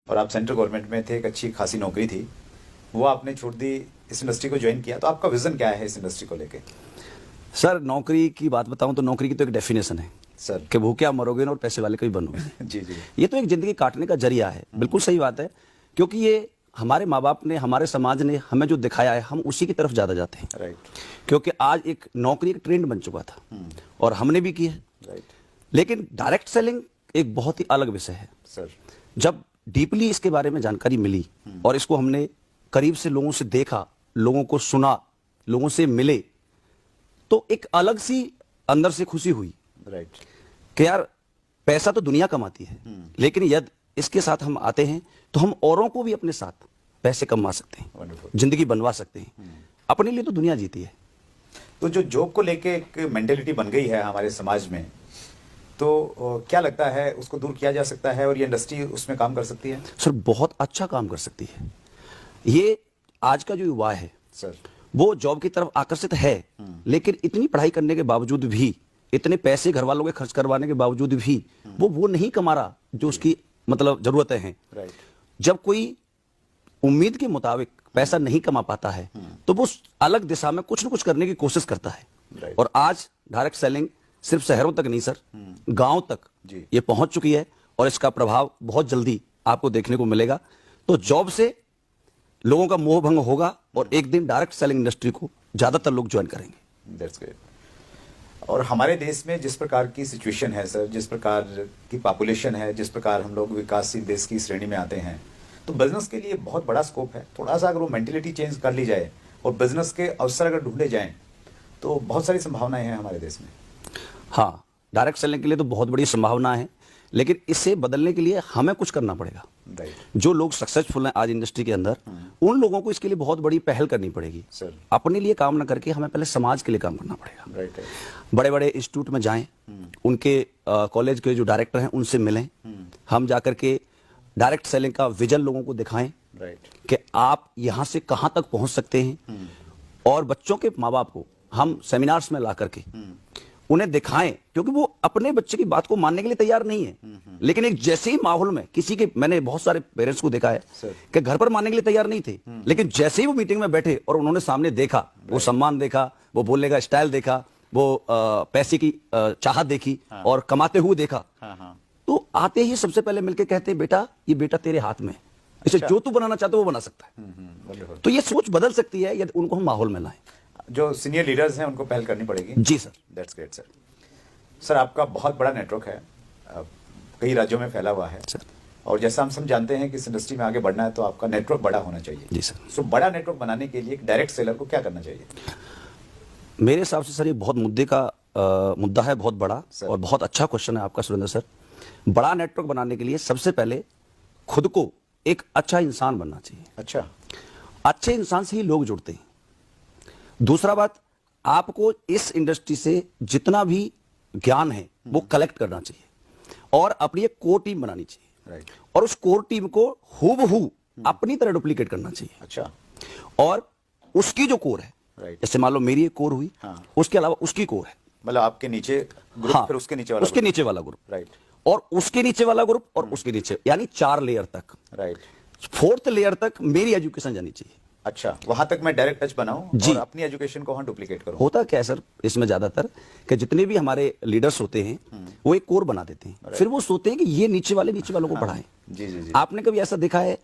और आप central government में थे, एक अच्छी खासी नौकरी थी, वो आपने छोड़ दी, इस इंडस्ट्री को ज्वाइन किया। तो आपका विजन क्या है इस इंडस्ट्री को लेके? सर नौकरी की बात बताऊं तो नौकरी की तो एक डेफिनेशन है सर कि भूखे आप मरोगे ना और पैसे वाले कभी बनोगे। जी जी। ये तो एक जिंदगी काटने का जरिया है, बिल्कुल सही बात है, क्योंकि ये हमारे माँ बाप ने, हमारे समाज ने हमें जो दिखाया है, हम उसी की तरफ ज्यादा जाते हैं। राइट। क्योंकि आज एक नौकरी एक ट्रेंड बन चुका था और हमने भी की है। राइट। लेकिन डायरेक्ट सेलिंग एक बहुत ही अलग विषय है। सर जब डीपली इसके बारे में जानकारी मिली और इसको हमने करीब से लोगों से देखा, लोगों को सुना, लोगों से मिले, तो एक अलग सी अंदर से खुशी हुई राइट कि यार पैसा तो दुनिया कमाती है, लेकिन यदि इसके साथ हम आते हैं तो हम औरों को भी अपने साथ पैसे कमा सकते हैं, वंडरफुल। जिंदगी बनवा सकते हैं। अपने लिए तो दुनिया जीती है। तो जो जॉब को लेके एक मेंटेलिटी बन गई है हमारे समाज में, तो क्या लगता है उसको दूर किया जा सकता है और ये इंडस्ट्री उसमें काम कर सकती है? सर बहुत अच्छा काम कर सकती है। ये आज का जो युवा है सर वो जॉब की तरफ आकर्षित है, लेकिन इतनी पढ़ाई करने के बावजूद भी, इतने पैसे घर वालों के खर्च करवाने के बावजूद भी वो नहीं कमा रहा जो उसकी मतलब जरूरतें हैं। राइट। जब कोई उम्मीद के मुताबिक पैसा नहीं कमा पाता है तो वो अलग दिशा में कुछ न कुछ करने की कोशिश करता है। राइट। और आज डायरेक्ट सेलिंग सिर्फ शहरों तक नहीं सर, गांव तक जी। ये पहुंच चुकी है और इसका प्रभाव बहुत जल्दी आपको देखने को मिलेगा। तो जॉब से लोगों का मोह भंग होगा और एक दिन डायरेक्ट सेलिंग इंडस्ट्री को ज्यादातर लोग ज्वाइन करेंगे। That's great. और हमारे देश में जिस प्रकार की सिचुएशन है सर, जिस प्रकार की पॉपुलेशन है, जिस प्रकार हम लोग विकासशील देश की श्रेणी में आते हैं, तो बिजनेस के लिए बहुत बड़ा स्कोप है। थोड़ा सा अगर वो मेंटेलिटी चेंज कर ली जाए और बिजनेस के अवसर अगर ढूंढे जाएं तो बहुत सारी संभावनाएं हैं हमारे देश में। हाँ, डायरेक्ट सेलिंग के लिए तो बहुत बड़ी संभावना है, लेकिन इसे बदलने के लिए हमें कुछ करना पड़ेगा। राइट। जो लोग सक्सेसफुल हैं आज इंडस्ट्री के अंदर, उन लोगों को इसके लिए बहुत बड़ी पहल करनी पड़ेगी। सर अपने लिए काम ना करके हमें पहले समाज के लिए काम करना पड़ेगा। राइट। बड़े बड़े इंस्टीट्यूट में जाएं, उनके कॉलेज के जो डायरेक्टर हैं उनसे मिलें, हम जाकर के डायरेक्ट सेलिंग का विजन लोगों को दिखाएं राइट। कि आप यहां से कहां तक पहुंच सकते हैं। और बच्चों के माँ बाप को हम सेमिनार्स में ला करके उन्हें दिखाएं, क्योंकि वो अपने बच्चे की बात को मानने के लिए तैयार नहीं है, लेकिन एक जैसे ही माहौल में किसी के, मैंने बहुत सारे पेरेंट्स को देखा है कि घर पर मानने के लिए तैयार नहीं थे, लेकिन जैसे ही वो मीटिंग में बैठे और उन्होंने सामने देखा, वो सम्मान देखा, वो बोलने का स्टाइल देखा, वो पैसे की चाहत देखी और कमाते हुए देखा, तो आते ही सबसे पहले मिलकर कहते हैं बेटा ये बेटा तेरे हाथ में है, इसे जो तू बनाना चाहते हो वो बना सकता है। तो ये सोच बदल सकती है यदि उनको हम माहौल में लाएं। जो सीनियर लीडर्स हैं उनको पहल करनी पड़ेगी। जी sir. That's great sir. Sir आपका बहुत बड़ा नेटवर्क है, कई राज्यों में फैला हुआ है सर। और जैसा हम सब जानते हैं कि इस इंडस्ट्री में आगे बढ़ना है तो आपका नेटवर्क बड़ा होना चाहिए। जी सर। सो बड़ा नेटवर्क बनाने के लिए एक डायरेक्ट सेलर को क्या करना चाहिए? मेरे हिसाब से सर ये बहुत मुद्दा है, बहुत बड़ा और बहुत अच्छा क्वेश्चन है आपका सुरेंद्र सर। बड़ा नेटवर्क बनाने के लिए सबसे पहले खुद को एक अच्छा इंसान बनना चाहिए। अच्छा। अच्छे इंसान से ही लोग जुड़ते हैं। दूसरा बात, आपको इस इंडस्ट्री से जितना भी ज्ञान है वो कलेक्ट करना चाहिए और अपनी एक कोर टीम बनानी चाहिए। राइट। और उस कोर टीम को हूबहू अपनी तरह डुप्लीकेट करना चाहिए। अच्छा। और उसकी जो कोर है, राइट। जैसे मान लो मेरी एक कोर हुई, उसके अलावा उसकी कोर है, मतलब आपके नीचे ग्रुप, हाँ, फिर उसके नीचे वाला उसके नीचे वाला ग्रुप, राइट, और उसके नीचे वाला ग्रुप और उसके नीचे, यानी 4 लेयर तक। राइट। 4th लेयर तक मेरी एजुकेशन जानी चाहिए। अच्छा, वहां तक मैं डायरेक्ट टच बनाऊं जी। और अपनी एजुकेशन को वहां डुप्लीकेट करूं। होता क्या है सर इसमें ज्यादातर कि जितने भी हमारे लीडर्स होते हैं वो एक कोर बना देते हैं, फिर वो सोचते हैं कि ये नीचे वालों को पढ़ाएं। जी जी जी। आपने कभी ऐसा देखा है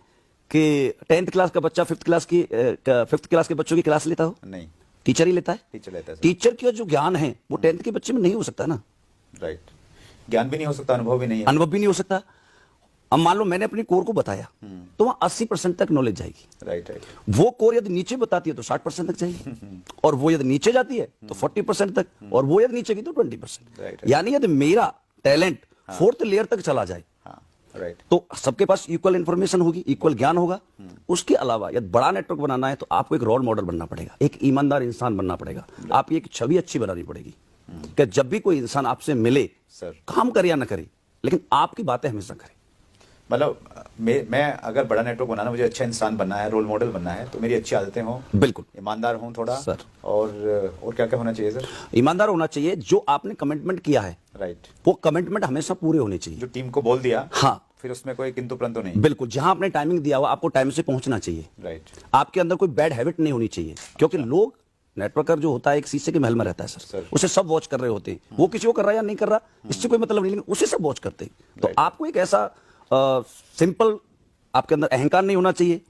कि 10th क्लास का बच्चा 5th क्लास के बच्चों की क्लास लेता हो? नहीं, टीचर ही लेता है। टीचर लेता है सर। टीचर का जो ज्ञान है वो 10th के बच्चे में नहीं हो सकता ना। राइट। ज्ञान भी नहीं हो सकता, अनुभव भी नहीं है। अनुभव भी नहीं हो सकता। अब मान लो मैंने अपनी कोर को बताया तो वहां 80% तक नॉलेज जाएगी। Right right. वो कोर यदि नीचे बताती है तो 60% तक जाएगी और वो यदि नीचे जाती है तो 40% तक, और वो यदि नीचे की तो 20%। राइट। यानी यदि मेरा टैलेंट 4th लेयर तक चला जाए राइट। तो सबके पास इक्वल इंफॉर्मेशन होगी, इक्वल ज्ञान होगा। उसके अलावा यदि बड़ा नेटवर्क बनाना है तो आपको एक रोल मॉडल बनना पड़ेगा, एक ईमानदार इंसान बनना पड़ेगा, आपकी एक छवि अच्छी बनानी पड़ेगी कि जब भी कोई इंसान आपसे मिले, सर, काम करे या ना करे, लेकिन आपकी बातें हमेशा करे। मतलब मैं अगर बड़ा नेटवर्क बनाना, मुझे अच्छा इंसान बनना है, रोल मॉडल बनना है, तो मेरी अच्छी आदतें हों, बिल्कुल ईमानदार हों थोड़ा सर। और क्या क्या होना चाहिए सर? ईमानदार होना चाहिए। जो आपने कमिटमेंट किया है राइट। वो कमिटमेंट हमेशा पूरे होने चाहिए। जो टीम को बोल दिया, हाँ, फिर उसमें कोई किंतु परंतु नहीं। बिल्कुल, जहां आपने टाइमिंग दिया हुआ आपको टाइम से पहुंचना चाहिए। राइट। आपके अंदर कोई बैड हैबिट नहीं होनी चाहिए, क्योंकि लोग, नेटवर्कर जो होता है एक शीशे के महल में रहता है सर, उसे सब वॉच कर रहे होते हैं, वो किसी को कर रहा है या नहीं कर रहा इससे कोई मतलब नहीं, लेकिन उसे सब वॉच करते हैं। तो आपको एक ऐसा सिंपल, आपके अंदर अहंकार नहीं होना चाहिए,